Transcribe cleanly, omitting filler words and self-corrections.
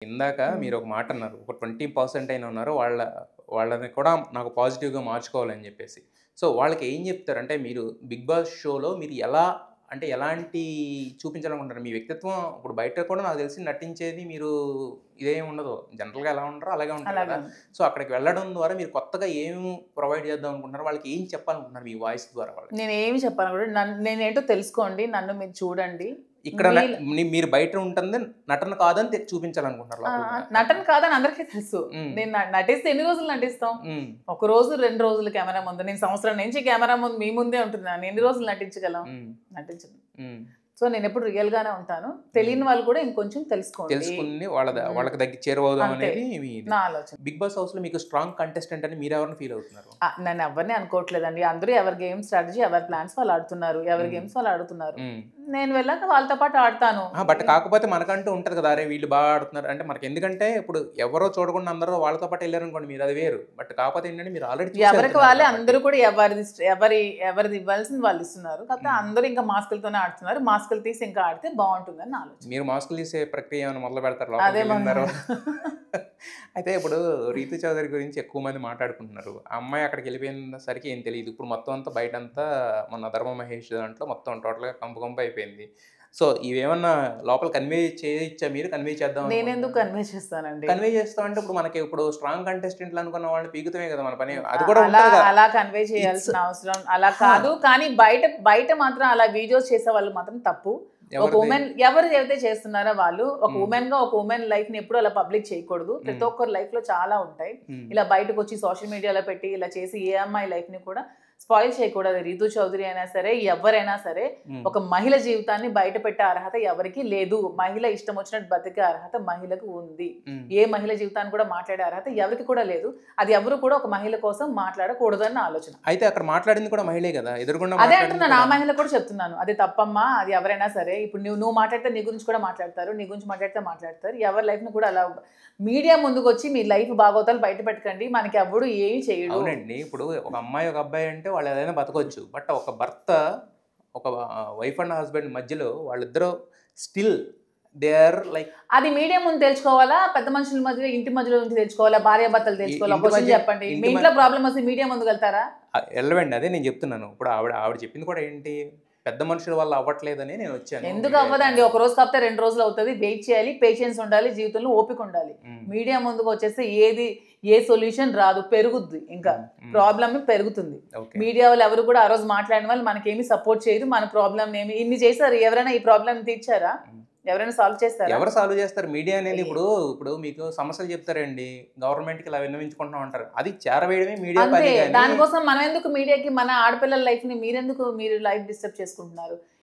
ఇందాక హ్మ్. మీరొక మాటన్నారు. ఒక 20% అయినా ఉన్నారు. వాళ్ళని కూడా నాకు పాజిటివ్‌గా మార్చుకోవాలని జెప్పేసి. సో, వాళ్ళకి ఏం జెప్తారు? అంటే మీరు 'బిగ్ బాస్' షోలో మీరు ఎలా అంటే ఎలాంటి చూపించాలనుకుంటారు? మీ వ్యక్తిత్వం ఇప్పుడు బయట కూడా నాకు తెలిసి నటించేది మీరు ఇదేమి ఉండదు. జనరల్‌గా ఎలా ఉంటారో అలాగే ఉంటారు అలాగే గదా! ఉంది. సో, అక్కడికి వెళ్ళడం ద్వారా మీరు కొత్తగా ఏం ప్రొవైడ్ చేద్దాం అనుకుంటున్నారు? వాళ్ళకి ఏం చెప్పాలనుకుంటున్నారు మీ వాయిస్ ద్వారా వాళ్ళకి? నేనేమి చెప్పను కూడా నేనేంటో తెలుసుకోండి. నన్ను మీరు చూడండి. ఇక్కడ మీల్ మీరు బయట ఉంటుంది నటన కాదని చూపించాలనుకుంటున్నారు ఆ! లోపల. నటన కాదని అందరికీ తెలుసు. హ్మ్. నేను నటిస్తే ఎన్ని రోజులు నటిస్తాం? హ్మ్. ఒక రోజు, 2 రోజులు కెమెరా ముందు. నేను సంవత్సరం నుంచి కెమెరా ముందు మీ ముందే ఉంటున్నాను. ఎన్ని రోజులు నటించగలం? హ్మ్. నటించను. హ్మ్. సో, నేనెప్పుడు రియల్‌గానే ఉంటాను. హ్మ్. తెలియని వాళ్ళు కూడా ఇంకొంచెం తెలుసుకోండి. తెలుసుకొని హ్మ్. వాళ్ళకి చేరువవుదాం అంతే. అనేది మీ ఇది. నా ఆలోచన. 'బిగ్ బాస్' హౌస్‌లో మీకు స్ట్రాంగ్ కంటెస్టెంట్ అని మీరెవరిని ఫీల్ అవుతున్నారు? నన్నెవ్వరిని అనుకోవట్లేదండి. అందరూ ఎవరి గేమ్ స్ట్రాటజీ, ఎవరి ప్లాన్స్ వాళ్ళు ఆడుతున్నారు. ఎవరి హ్మ్. గేమ్స్ వాళ్ళు ఆడుతున్నారు. హ్మ్. నేను వెళ్ళాక వాళ్ళతో పాటు ఆడతాను. బట్ కాకపోతే మనకంటూ ఉంటది కదా! అరే! వీళ్ళు బా ఆడుతున్నారు. అంటే మనకెందుకంటే ఇప్పుడు ఎవరో చూడకుండా అందరూ వాళ్ళతో పాటు ఎళ్లారనుకోండి మీరు అది వేరు. బట్ కాకపోతే ఏంటంటే మీరు ఆల్రెడీ చూసి ఎవరికి ఎళ్తున్నారు వాళ్ళే కాబట్టి. అందరూ కూడా ఎవరిది ఇవ్వాల్సింది వాళ్ళు ఇస్తున్నారు. కాకపోతే హ్మ్. అందరూ ఇంకా మాస్కులతోనే ఆడుతున్నారు. మాస్కులు తీసి ఇంకా ఆడితే బావుంటుందని నా ఆలోచన. మీరు మాస్కులు తీసే ప్రక్రియ ఏమైనా మొదలు పెడతారా అదే లోపలికెళ్ళిన తర్వాత? మొదలు అయితే ఇప్పుడు 'రీతు చౌదరి' గురించి ఎక్కువ మంది మాట్లాడుకుంటున్నారు. ఆ అమ్మాయి అక్కడికెళ్ళిపోయిన సరికి ఏం తెలీదు. ఇప్పుడు మొత్తం అంతా బయటంతా మన 'ధర్మ మహేష్' దాంట్లో మొత్తం టోటల్‌గా కంపు కంపు అయిపోయింది. సో, ఇవేమన్నా లోపల కన్వే చేయొచ్చా మీరు? కన్వే చేద్దాం నేనెందుకు అనుకుంటున్నారా? కన్వే చేస్తానండి. కన్వే చేస్తామంటే ఇప్పుడు స్ట్రాంగ్ కంటెస్టెంట్‌లు అనుకున్న వాళ్ళని పీకుతమే కదా మన పని. అ అది కూడా అలా ఉంటదిగా. అలా కన్వే ఇట్స్ చేయాల్సిన అవసరం అలా అహా! కాదు. కానీ బయట బయట మాత్రం అలా వీడియోస్ చేసేవాళ్ళు మాత్రం తప్పు. ఒక ఎవరిది? వుమెన్ ఎవరైతే చేస్తున్నారో వాళ్ళు ఒక హ్మ్. ఒక వుమెన్ లైఫ్‌ని ఎప్పుడు అలా పబ్లిక్ చేయకూడదు. ప్రతి హ్మ్. ఒక్కరి లైఫ్‌లో చాలా ఉంటాయి. హ్మ్. ఇలా బయటకొచ్చి సోషల్ మీడియాలో పెట్టి ఇలా చేసి ఏ అమ్మాయి లైఫ్‌ని కూడా స్పాయిల్ చేయకూడదు. రీతూ చౌదరి అయినా సరే, ఎవ్వరైనా సరే హ్మ్. ఒక మహిళ జీవితాన్ని బయట పెట్టే అర్హత ఎవరికీ లేదు. మహిళ ఇష్టం వచ్చినట్టు బతికే అర్హత మహిళకు ఉంది. హ్మ్. ఏ మహిళ జీవితాన్ని కూడా మాట్లాడే అర్హత ఎవరికి కూడా లేదు. అది ఎవరు కూడా ఒక మహిళ కోసం మాట్లాడకూడదని నా ఆలోచన. అయితే అక్కడ మాట్లాడింది కూడా మహిళే గదా! ఎదురుగుండా అదే మాట్లాడింది అంటున్నాను. ఆ కూడా మహిళకు కూడా చెప్తున్నాను. అది తప్పమ్మా. అది ఎవరైనా సరే. ఇప్పుడు నువ్వు మాట్లాడితే నీ గురించి కూడా మాట్లాడతారు. నీ గురించి మాట్లాడితే మాట్లాడతారు. ఎవరి లైఫ్‌ని కూడా అలా మీడియా ముందుకొచ్చి మీ లైఫ్ బాగోతాలు బయట పెట్టకండి. మనకెవ్వడు ఏమి చేయడు. అవునండి. ఇప్పుడు ఒక అమ్మాయి, ఒక అబ్బాయి అంటే వాళ్ళు ఏదైనా బతకొచ్చు. బట్ ఒక భర్త, ఒక వైఫ్ అండ్ హస్బాండ్ మధ్యలో వాళ్ళిద్దరూ స్టిల్ దే ఆర్ లైక్ అది మీడియా ముందు తెలుసుకోవాలా? పెద్ద మనుషుల మధ్యలో ఇంటి మధ్యలో నుంచి తెలుసుకోవాలా? భార్యాభర్తలు తెలుసుకోవాలా? ఒక ఇంటి క్వెషన్ మధ్య చెప్పండి. మీ ఇంటి మ ఇంట్లో ప్రాబ్లమ్ వస్తే మీడియా ముందుకెళ్తారా? ఎళ్ళవండి. అదే నేను జెప్తున్నాను. ఇప్పుడు ఆవిడ చెప్పింది కూడా ఏంటి? పెద్ద మనుషుల వల్ల అవ్వట్లేదని నేనొచ్చాను ఎందుకు మీడియాకి. అవ్వదండి. ఒక రోజు కాకపోతే 2 రోజులు అవుతది. వెయిట్ చేయాలి. పేషెన్స్ ఉండాలి. జీవితంలో ఓపిక ఉండాలి. హ్మ్. మీడియా ముందుకొచ్చేస్తే ఏ సొల్యూషన్ రాదు. పెరుగుద్ది ఇంకా. హ్మ్. హ్మ్. ప్రాబ్లమ్ పెరుగుతుంది. ఓకే. మీడియా వాళ్ళు ఎవరు కూడా ఆ రోజు మాట్లాడిన వాళ్ళు మనకేమి సపోర్ట్ చేయరు. మన ప్రాబ్లమ్‌నేమి ఇన్ని చేసారు. ఎవరైనా ఈ ప్రాబ్లమ్ తీర్చారా? హ్మ్. ఎవరైనా సాల్వ్ చేసారా? ఎవరు సాల్వ్ జేస్తారు? మీడియా అనేది ఏ ఇప్పుడు మీకు సమస్యలు చెప్తారండి. గవర్నమెంట్‌కి ఇలా విన్నవించుకుంటున్నాం అంటారు. అది చేరవేయడమే మీడియా అంతే. పని గాని దానికోసం మనమెందుకు మీడియాకి మన ఆడపిల్లల లైఫ్‌ని మీరు లైఫ్ డిస్టర్బ్ చేసుకుంటున్నారు?